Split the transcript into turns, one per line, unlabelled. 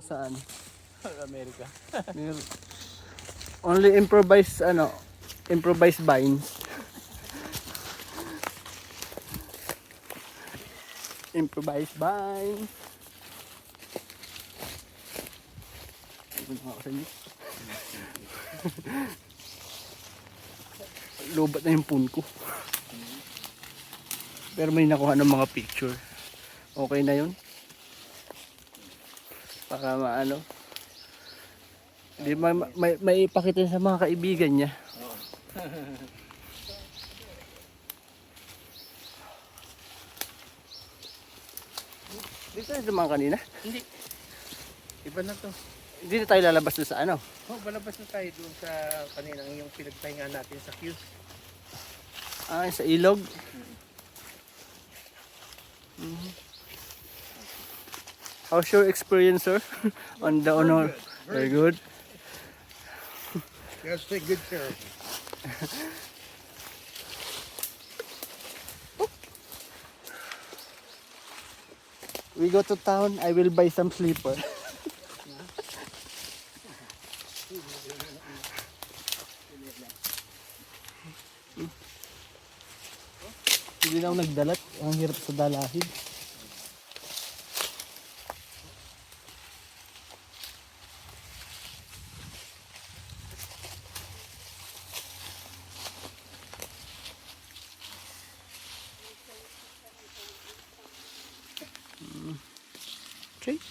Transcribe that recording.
Saan?
Amerika.
Only improvised improvised vines. Improvised vines. Lobat na yung phone ko. Pero may nakuha ng mga picture. Okay na yun. Para maano. Di may ipakita sa mga kaibigan niya. Dito na dumaan kanina?
Hindi. Iba na to.
Hindi na tayo lalabas doon sa ano?
Oh, balabas na tayo doon sa kaninang yung pinagpahinga natin sa queue.
Ah, sa ilog? How's your experience, sir? On the honor? Very good.
You guys take good care of me.
We go to town, I will buy some slipper. Hindi na ako nagdalat. Ang hirap sa dalahin. Okay.